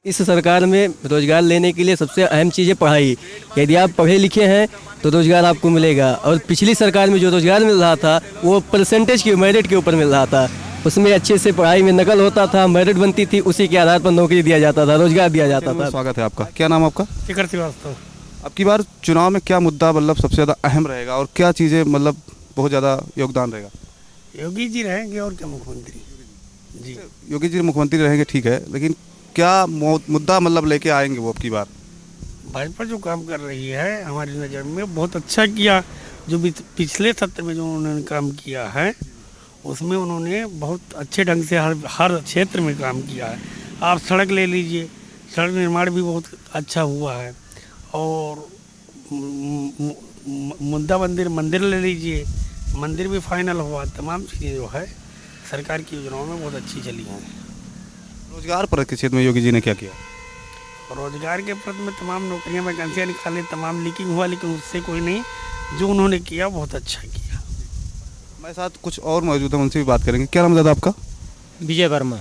इस सरकार में रोजगार लेने के लिए सबसे अहम चीज़ है पढ़ाई। यदि आप पढ़े लिखे हैं तो रोजगार आपको मिलेगा। और पिछली सरकार में जो रोजगार मिल रहा था वो परसेंटेज के मेरिट के ऊपर मिल रहा था। उसमें अच्छे से पढ़ाई में नकल होता था, मेरिट बनती थी, उसी के आधार पर नौकरी दिया जाता था, रोजगार दिया जाता था। स्वागत है आपका। क्या नाम आपका? शिखर श्रीवास्तव। अब की बार चुनाव में क्या मुद्दा मतलब सबसे ज़्यादा अहम रहेगा और क्या चीज़ें मतलब बहुत ज़्यादा योगदान रहेगा? योगी जी रहेंगे और क्या मुख्यमंत्री जी। योगी जी मुख्यमंत्री रहेंगे, ठीक है, लेकिन क्या मुद्दा मतलब लेके आएंगे वो अब की बार? भाजपा जो काम कर रही है हमारी नज़र में बहुत अच्छा किया। जो पिछले सत्र में जो उन्होंने काम किया है उसमें उन्होंने बहुत अच्छे ढंग से हर क्षेत्र में काम किया है। आप सड़क ले लीजिए, सड़क निर्माण भी बहुत अच्छा हुआ है। और मुद्दा मंदिर ले लीजिए, मंदिर भी फाइनल हुआ। तमाम चीज़ें जो है सरकार की योजनाओं में बहुत अच्छी चली हैं। रोजगार पर के क्षेत्र में योगी जी ने क्या किया? रोजगार के प्रति में तमाम नौकरियां वैकेंसियाँ निकाली, तमाम लीकिंग हुआ, लेकिन उससे कोई नहीं। जो उन्होंने किया बहुत अच्छा किया। हमारे साथ कुछ और मौजूद हैं, उनसे भी बात करेंगे। क्या नाम दादा आपका? विजय वर्मा।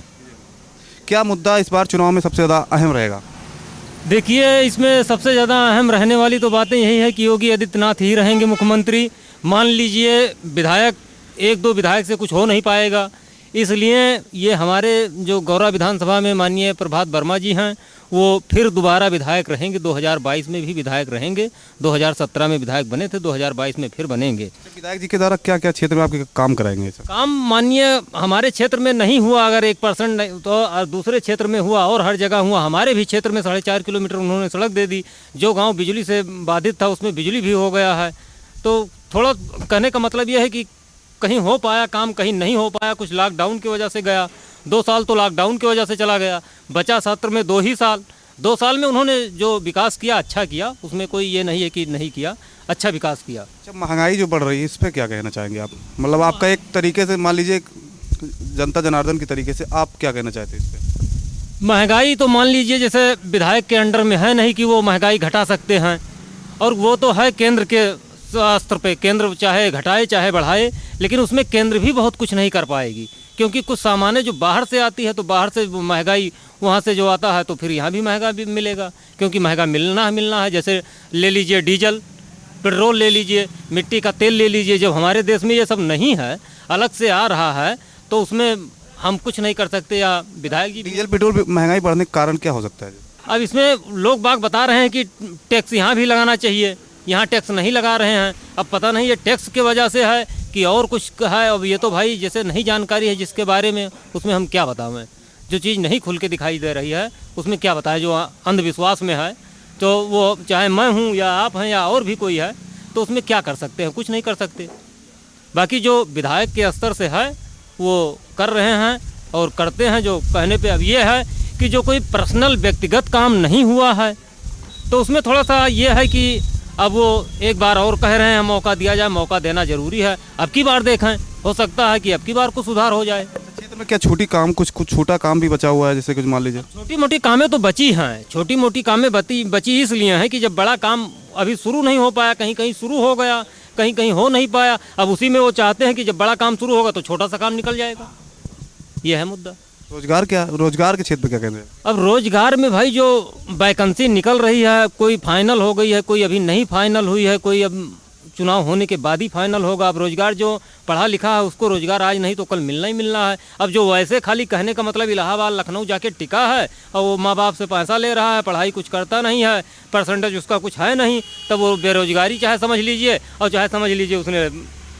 क्या मुद्दा इस बार चुनाव में सबसे ज़्यादा अहम रहेगा? देखिए, इसमें सबसे ज़्यादा अहम रहने वाली तो बातें यही है कि योगी आदित्यनाथ ही रहेंगे मुख्यमंत्री। मान लीजिए विधायक, एक दो विधायक से कुछ हो नहीं पाएगा, इसलिए ये हमारे जो गौरा विधानसभा में माननीय प्रभात वर्मा जी हैं वो फिर दोबारा विधायक रहेंगे। 2022 में भी विधायक रहेंगे, 2017 में विधायक बने थे, 2022 में फिर बनेंगे। विधायक जी के द्वारा क्या क्या क्षेत्र में आपके काम कराएंगे? काम माननीय हमारे क्षेत्र में नहीं हुआ, अगर 1% तो दूसरे क्षेत्र में हुआ और हर जगह हुआ। हमारे भी क्षेत्र में 4.5 किलोमीटर उन्होंने सड़क दे दी। जो गांव बिजली से बाधित था उसमें बिजली भी हो गया है। तो थोड़ा कहने का मतलब यह है कि कहीं हो पाया काम, कहीं नहीं हो पाया। कुछ लॉकडाउन की वजह से गया, 2 साल तो लॉकडाउन की वजह से चला गया। बचा सत्र में 2 ही साल। 2 साल में उन्होंने जो विकास किया अच्छा किया, उसमें कोई ये नहीं है कि नहीं किया, अच्छा विकास किया। अच्छा, महंगाई जो बढ़ रही है इस पर क्या कहना चाहेंगे आप? मतलब आपका एक तरीके से मान लीजिए जनता जनार्दन की तरीके से आप क्या कहना चाहते हैं इस पर? महंगाई तो मान लीजिए जैसे विधायक के अंडर में है नहीं कि वो महंगाई घटा सकते हैं, और वो तो है केंद्र के स्तर पे। केंद्र चाहे घटाए चाहे बढ़ाए, लेकिन उसमें केंद्र भी बहुत कुछ नहीं कर पाएगी, क्योंकि कुछ सामानें जो बाहर से आती है तो बाहर से महंगाई वहाँ से जो आता है तो फिर यहाँ भी महंगा भी मिलेगा, क्योंकि महंगा मिलना है। जैसे ले लीजिए डीजल, पेट्रोल ले लीजिए, मिट्टी का तेल ले लीजिए। जब हमारे देश में ये सब नहीं है, अलग से आ रहा है, तो उसमें हम कुछ नहीं कर सकते। या विधायक जी, डीजल पेट्रोल महंगाई बढ़ने का कारण क्या हो सकता है? अब इसमें लोग बाग बता रहे हैं कि टैक्स यहाँ भी लगाना चाहिए, यहाँ टैक्स नहीं लगा रहे हैं। अब पता नहीं ये टैक्स की वजह से है कि और कुछ है। अब ये तो भाई जैसे नहीं जानकारी है जिसके बारे में, उसमें हम क्या बताएं। जो चीज़ नहीं खुल के दिखाई दे रही है उसमें क्या बताएं। जो अंधविश्वास में है तो वो चाहे मैं हूँ या आप हैं या और भी कोई है, तो उसमें क्या कर सकते हैं? कुछ नहीं कर सकते। बाकी जो विधायक के स्तर से है वो कर रहे हैं और करते हैं जो कहने पे। अब ये है कि जो कोई पर्सनल व्यक्तिगत काम नहीं हुआ है तो उसमें थोड़ा सा ये है कि अब वो एक बार और कह रहे हैं मौका दिया जाए। मौका देना जरूरी है। अब की बार देखें, हो सकता है कि अब की बार को सुधार हो जाए। क्षेत्र में क्या छोटी काम, कुछ छोटा काम भी बचा हुआ है? जैसे कुछ मान लीजिए छोटी मोटी कामें तो बची हैं। छोटी मोटी कामें बची इसलिए हैं कि जब बड़ा काम अभी शुरू नहीं हो पाया, कहीं कहीं शुरू हो गया, कहीं कहीं हो नहीं पाया। अब उसी में वो चाहते हैं कि जब बड़ा काम शुरू होगा तो छोटा सा काम निकल जाएगा। ये है मुद्दा। रोजगार के क्षेत्र में क्या कहते हैं? अब रोजगार में भाई जो वैकेंसी निकल रही है, कोई फाइनल हो गई है, कोई अभी नहीं फाइनल हुई है, कोई अब चुनाव होने के बाद ही फाइनल होगा। अब रोजगार जो पढ़ा लिखा है उसको रोजगार आज नहीं तो कल मिलना ही मिलना है। अब जो वैसे खाली कहने का मतलब इलाहाबाद लखनऊ जाके टिका है और वो माँ बाप से पैसा ले रहा है, पढ़ाई कुछ करता नहीं है, परसेंटेज उसका कुछ है नहीं, तब वो बेरोजगारी चाहे समझ लीजिए और चाहे समझ लीजिए उसने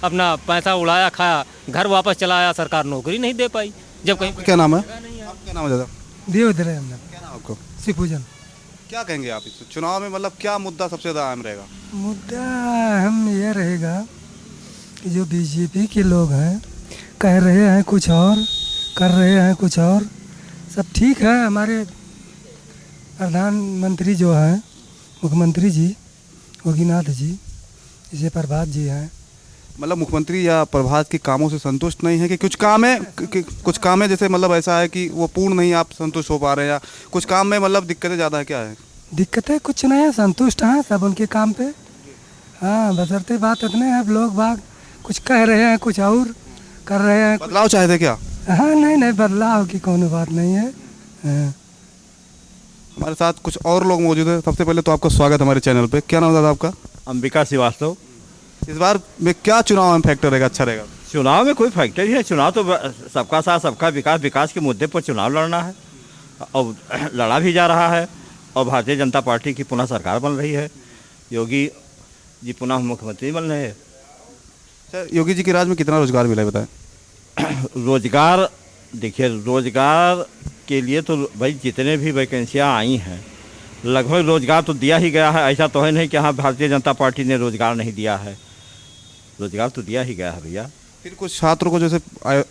अपना पैसा उड़ाया, खाया, घर वापस चला आया, सरकार नौकरी नहीं दे पाई। जब कहीं क्या नाम है? आपका क्या नाम है दादा? देवधर है हमने। क्या नाम आपको? शिवपूजन। क्या कहेंगे आप इस चुनाव में, मतलब क्या मुद्दा सबसे ज़्यादा अहम रहेगा? मुद्दा अहम यह रहेगा कि जो बीजेपी के लोग हैं कह रहे हैं कुछ और, कर रहे हैं कुछ और। सब ठीक है। हमारे प्रधानमंत्री जो हैं, मुख्यमंत्री जी योगीनाथ जी, जैसे प्रभात जी हैं, मतलब मुख्यमंत्री या प्रभात के कामों से संतुष्ट नहीं है कि कुछ काम है जैसे मतलब ऐसा है कि वो पूर्ण नहीं आप संतुष्ट हो पा रहे हैं, या कुछ काम में मतलब दिक्कतें ज़्यादा है? क्या है दिक्कतें? कुछ नहीं है, संतुष्ट हैं सब उनके काम पे। हाँ, बशर्ते बात इतने हैं, लोग बाग कुछ कह रहे हैं, कुछ और कर रहे हैं। बदलाव चाहते क्या? हाँ, नहीं बदलाव की कोनो बात नहीं है। हाँ। हमारे साथ कुछ और लोग मौजूद हैं। सबसे पहले तो आपका स्वागत हमारे चैनल पे। क्या नाम है दादा आपका? अंबिका श्रीवास्तव। इस बार में क्या चुनाव में फैक्टर रहेगा, अच्छा रहेगा? चुनाव में कोई फैक्टर ही है। चुनाव तो सबका साथ सबका विकास, विकास के मुद्दे पर चुनाव लड़ना है और लड़ा भी जा रहा है। और भारतीय जनता पार्टी की पुनः सरकार बन रही है। योगी जी पुनः मुख्यमंत्री बन रहे हैं। अच्छा, योगी जी के राज में कितना रोजगार मिला है बताएं? रोजगार देखिए, रोजगार के लिए तो भाई जितने भी वैकेंसियाँ आई हैं लगभग रोजगार तो दिया ही गया है। ऐसा तो है नहीं कि हाँ भारतीय जनता पार्टी ने रोजगार नहीं दिया है, रोजगार तो दिया ही गया है भैया। फिर कुछ छात्रों को जैसे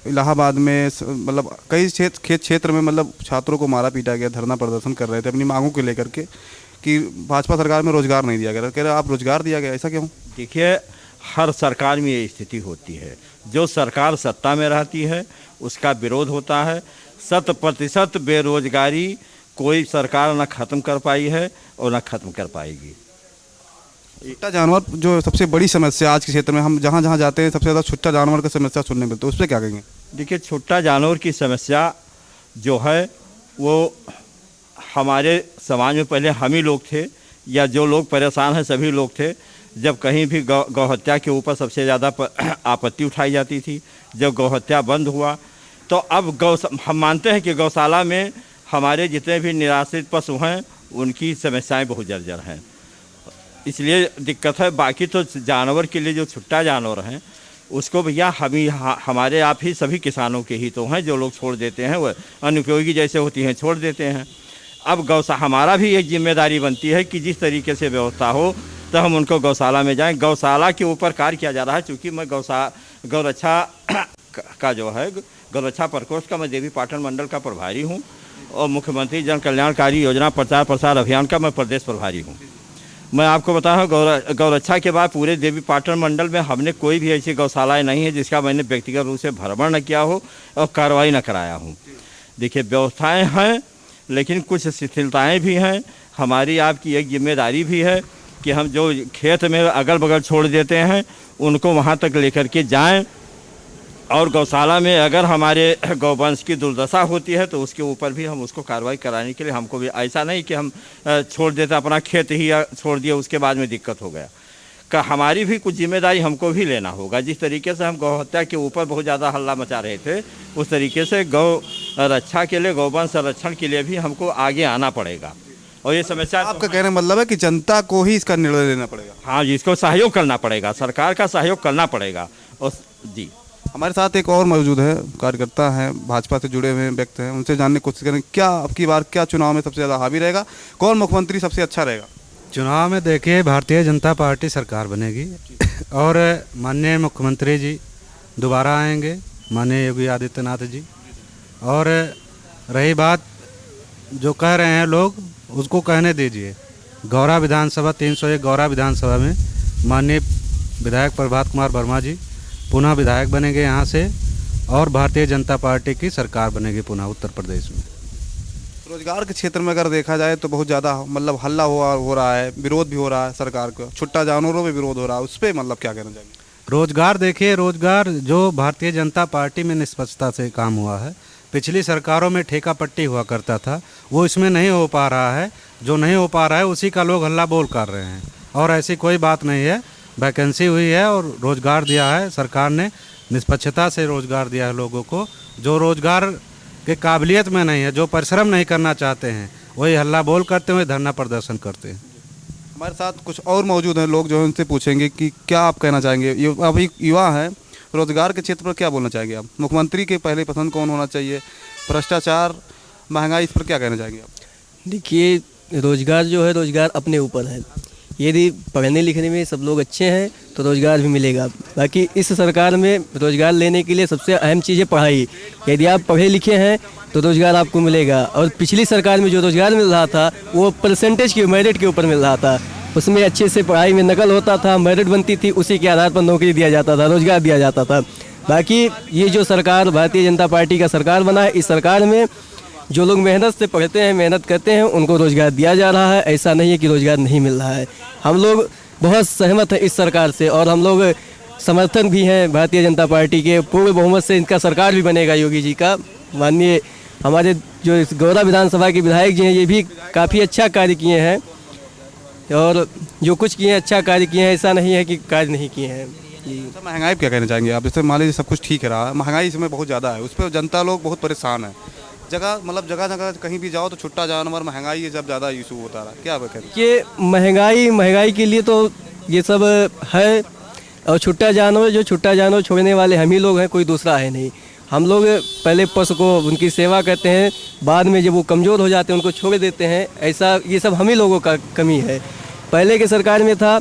इलाहाबाद में मतलब कई क्षेत्र में मतलब छात्रों को मारा पीटा गया, धरना प्रदर्शन कर रहे थे अपनी मांगों को लेकर के कि भाजपा सरकार में रोजगार नहीं दिया गया। कह रहे आप रोजगार दिया गया, ऐसा क्यों? देखिए, हर सरकार में ये स्थिति होती है। जो सरकार सत्ता में रहती है उसका विरोध होता है। 100% बेरोजगारी कोई सरकार न ख़त्म कर पाई है और न ख़त्म कर पाएगी। छुट्टा जानवर जो सबसे बड़ी समस्या आज के क्षेत्र में, हम जहाँ जहाँ जाते हैं सबसे ज़्यादा छुट्टा जानवर का समस्या सुनने मिलती है, उस पर क्या कहेंगे? देखिए, छुट्टा जानवर की समस्या जो है वो हमारे समाज में पहले हम ही लोग थे या जो लोग परेशान हैं सभी लोग थे। जब कहीं भी गौ हत्या के ऊपर सबसे ज़्यादा आपत्ति उठाई जाती थी। जब गौ हत्या बंद हुआ तो अब हम मानते हैं कि गौशाला में हमारे जितने भी निराश्रित पशु हैं उनकी समस्याएं बहुत जर्जर हैं, इसलिए दिक्कत है। बाकी तो जानवर के लिए जो छुट्टा जानवर हैं उसको भैया हमारे आप ही सभी किसानों के ही तो हैं। जो लोग छोड़ देते हैं वह अनुपयोगी जैसे होती हैं छोड़ देते हैं। अब हमारा भी एक जिम्मेदारी बनती है कि जिस तरीके से व्यवस्था हो तो हम उनको गौशाला में जाएं। गौशाला के ऊपर कार्य किया जा रहा है। चूँकि मैं गौरक्षा का जो है गौरक्षा प्रकोष्ठ का मैं देवी पाटन मंडल का प्रभारी हूँ और मुख्यमंत्री जन कल्याणकारी योजना प्रचार प्रसार अभियान का मैं प्रदेश प्रभारी हूँ। मैं आपको बताऊँ गौरक्षा के बाद पूरे देवी पाटन मंडल में हमने कोई भी ऐसी गौशालाएँ नहीं है जिसका मैंने व्यक्तिगत रूप से भ्रमण न किया हो और कार्रवाई न कराया हूँ। देखिए, व्यवस्थाएँ हैं लेकिन कुछ शिथिलताएँ भी हैं। हमारी आपकी एक जिम्मेदारी भी है कि हम जो खेत में अगल बगल छोड़ देते हैं उनको वहाँ तक लेकर के जाएं। और गौशाला में अगर हमारे गौवंश की दुर्दशा होती है तो उसके ऊपर भी हम उसको कार्रवाई कराने के लिए हमको भी ऐसा नहीं कि हम छोड़ देते अपना खेत ही छोड़ दिया उसके बाद में दिक्कत हो गया का हमारी भी कुछ जिम्मेदारी हमको भी लेना होगा। जिस तरीके से हम गौ हत्या के ऊपर बहुत ज़्यादा हल्ला मचा रहे थे उस तरीके से गौ रक्षा के लिए, गौवंश संरक्षण के लिए भी हमको आगे आना पड़ेगा। और ये समस्या आपका कहने का मतलब है कि जनता को ही इसका निर्णय लेना पड़ेगा? हाँ जी, इसको सहयोग करना पड़ेगा, सरकार का सहयोग करना पड़ेगा। और जी, हमारे साथ एक और मौजूद है, कार्यकर्ता हैं, भाजपा से जुड़े हुए व्यक्ति हैं, उनसे जानने की कोशिश करें क्या आपकी बार क्या चुनाव में सबसे ज़्यादा हावी रहेगा, कौन मुख्यमंत्री सबसे अच्छा रहेगा? चुनाव में देखिए भारतीय जनता पार्टी सरकार बनेगी और माननीय मुख्यमंत्री जी दोबारा आएंगे, माननीय योगी आदित्यनाथ जी। और रही बात जो कह रहे हैं लोग उसको कहने दीजिए। गौरा विधानसभा 301 गौरा विधानसभा में माननीय विधायक प्रभात कुमार वर्मा जी पुनः विधायक बनेंगे यहाँ से और भारतीय जनता पार्टी की सरकार बनेगी पुनः उत्तर प्रदेश में। रोजगार के क्षेत्र में अगर देखा जाए तो बहुत ज़्यादा मतलब हल्ला हो रहा है, विरोध भी हो रहा है सरकार का, छुट्टा जानवरों में विरोध हो रहा है, उस पर मतलब क्या कहना चाहिए? रोजगार देखिए, रोजगार जो भारतीय जनता पार्टी में निष्पक्षता से काम हुआ है, पिछली सरकारों में ठेका पट्टी हुआ करता था, वो इसमें नहीं हो पा रहा है। जो नहीं हो पा रहा है उसी का लोग हल्ला बोल कर रहे हैं और ऐसी कोई बात नहीं है। वैकेंसी हुई है और रोजगार दिया है सरकार ने, निष्पक्षता से रोजगार दिया है लोगों को। जो रोजगार के काबिलियत में नहीं है, जो परिश्रम नहीं करना चाहते हैं, वही हल्ला बोल करते हुए धरना प्रदर्शन करते हैं। हमारे साथ कुछ और मौजूद हैं लोग, जो उनसे पूछेंगे कि क्या आप कहना चाहेंगे। ये अभी युवा हैं, रोजगार के क्षेत्र पर क्या बोलना चाहेंगे आप? मुख्यमंत्री के पहले पसंद कौन होना चाहिए? भ्रष्टाचार, महंगाई, इस पर क्या कहना चाहेंगे आप? देखिए, रोजगार जो है रोजगार अपने ऊपर है। यदि पढ़ने लिखने में सब लोग अच्छे हैं तो रोज़गार भी मिलेगा। बाकी इस सरकार में रोज़गार लेने के लिए सबसे अहम चीज़ है पढ़ाई। यदि आप पढ़े लिखे हैं तो रोज़गार आपको मिलेगा। और पिछली सरकार में जो रोज़गार मिल रहा था वो परसेंटेज के, मेरिट के ऊपर मिल रहा था। उसमें अच्छे से पढ़ाई में नकल होता था, मेरिट बनती थी, उसी के आधार पर नौकरी दिया जाता था, रोज़गार दिया जाता था। बाकी ये जो सरकार भारतीय जनता पार्टी का सरकार बना है, इस सरकार में जो लोग मेहनत से पढ़ते हैं, मेहनत करते हैं, उनको रोज़गार दिया जा रहा है। ऐसा नहीं है कि रोज़गार नहीं मिल रहा है। हम लोग बहुत सहमत हैं इस सरकार से और हम लोग समर्थन भी हैं भारतीय जनता पार्टी के। पूर्ण बहुमत से इनका सरकार भी बनेगा योगी जी का। माननीय हमारे जो इस गौरा विधानसभा के विधायक जी हैं ये भी काफ़ी अच्छा कार्य किए हैं, और जो कुछ किए हैं अच्छा कार्य किए हैं, ऐसा नहीं है कि कार्य नहीं किए हैं जी। अच्छा, महंगाई पे क्या कहना चाहेंगे आप? जैसे मान लीजिए सब कुछ ठीक है रहा, महंगाई इसमें बहुत ज़्यादा है, उस पर जनता लोग बहुत परेशान है। जगह जगह कहीं भी जाओ तो छुट्टा जानवर महंगाई जब ज़्यादा इशू होता रहा, क्या कहते हैं? ये महंगाई के लिए तो ये सब है, और छुट्टा जानवर छोड़ने वाले हम ही लोग हैं, कोई दूसरा है नहीं। हम लोग पहले पशु को उनकी सेवा करते हैं, बाद में जब वो कमज़ोर हो जाते हैं उनको छोड़ देते हैं, ऐसा ये सब हम ही लोगों का कमी है। पहले के सरकार में था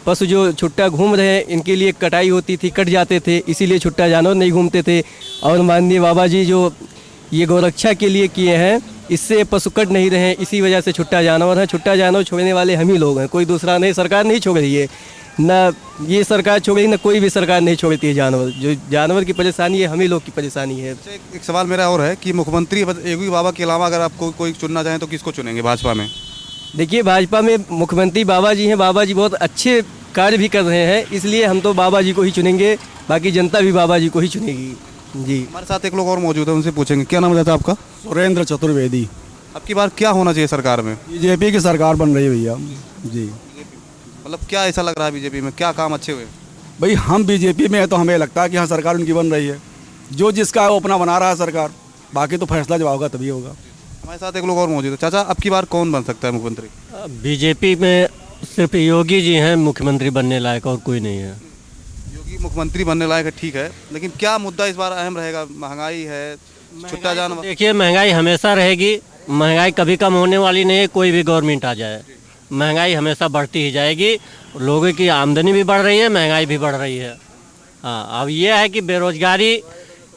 पशु जो छुट्टा घूम रहे हैं इनके लिए कटाई होती थी, कट जाते थे, इसीलिए छुट्टा जानवर नहीं घूमते थे। और माननीय बाबा जी जो ये गौरक्षा के लिए किए हैं, इससे पशु कट नहीं रहे हैं, इसी वजह से छुट्टा जानवर है। छुट्टा जानवर छोड़ने वाले हम ही लोग हैं, कोई दूसरा नहीं। सरकार नहीं छोड़ रही है, ना ये सरकार छोड़ रही, ना कोई भी सरकार नहीं छोड़ती है जानवर। जो जानवर की परेशानी है हम ही लोग की परेशानी है। अच्छा, एक सवाल मेरा और है कि मुख्यमंत्री योगी बाबा के अलावा अगर आपको कोई चुनना चाहें तो किसको चुनेंगे भाजपा में? देखिए, भाजपा में मुख्यमंत्री बाबा जी हैं, बाबा जी बहुत अच्छे कार्य भी कर रहे हैं, इसलिए हम तो बाबा जी को ही चुनेंगे, बाकी जनता भी बाबा जी को ही चुनेगी जी। हमारे साथ एक लोग और मौजूद है, उनसे पूछेंगे। क्या नाम रहता है आपका? सुरेंद्र चतुर्वेदी। अब की बार क्या होना चाहिए सरकार में? बीजेपी की सरकार बन रही है भैया जी। मतलब क्या ऐसा लग रहा है बीजेपी में, क्या काम अच्छे हुए? भाई हम बीजेपी में है तो हमें लगता है कि हाँ सरकार उनकी बन रही है, जो जिसका है वो अपना बना रहा है सरकार, बाकी तो फैसला जब होगा तभी होगा। हमारे साथ एक लोग और मौजूद है। चाचा, अब की बार कौन बन सकता है मुख्यमंत्री? बीजेपी में सिर्फ योगी जी हैं मुख्यमंत्री बनने लायक, और कोई नहीं है। योगी मुख्यमंत्री बनने लायक है, ठीक है, लेकिन क्या मुद्दा इस बार अहम रहेगा? महंगाई है, छुट्टा जानवर। देखिए, महंगाई हमेशा रहेगी, महंगाई कभी कम होने वाली नहीं है, कोई भी गवर्नमेंट आ जाए। महंगाई हमेशा बढ़ती ही जाएगी, लोगों की आमदनी भी बढ़ रही है, महंगाई भी बढ़ रही है। हाँ, अब ये है कि बेरोजगारी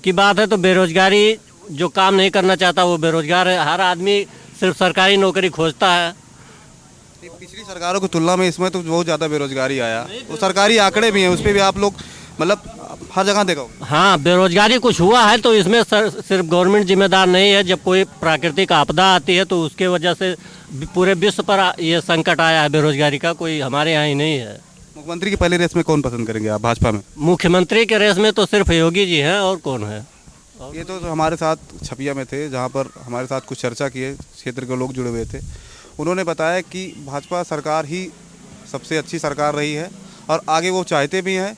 की बात है, तो बेरोजगारी जो काम नहीं करना चाहता वो बेरोजगार है। हर आदमी सिर्फ सरकारी नौकरी खोजता है। पिछली सरकारों की तुलना में इसमें तो बहुत ज़्यादा बेरोजगारी आया, तो सरकारी आंकड़े भी हैं, उस पर भी आप लोग मतलब हर जगह देखो। हाँ, बेरोजगारी कुछ हुआ है तो इसमें सिर्फ गवर्नमेंट जिम्मेदार नहीं है। जब कोई प्राकृतिक आपदा आती है तो उसके वजह से पूरे विश्व पर ये संकट आया है बेरोजगारी का, कोई हमारे यहाँ ही नहीं है। मुख्यमंत्री की पहली रेस में कौन पसंद करेंगे आप भाजपा में? मुख्यमंत्री के रेस में तो सिर्फ योगी जी हैं, और कौन है? ये तो हमारे साथ छपिया में थे, जहाँ पर हमारे साथ कुछ चर्चा किए, क्षेत्र के लोग जुड़े हुए थे। उन्होंने बताया कि भाजपा सरकार ही सबसे अच्छी सरकार रही है और आगे वो चाहते भी हैं।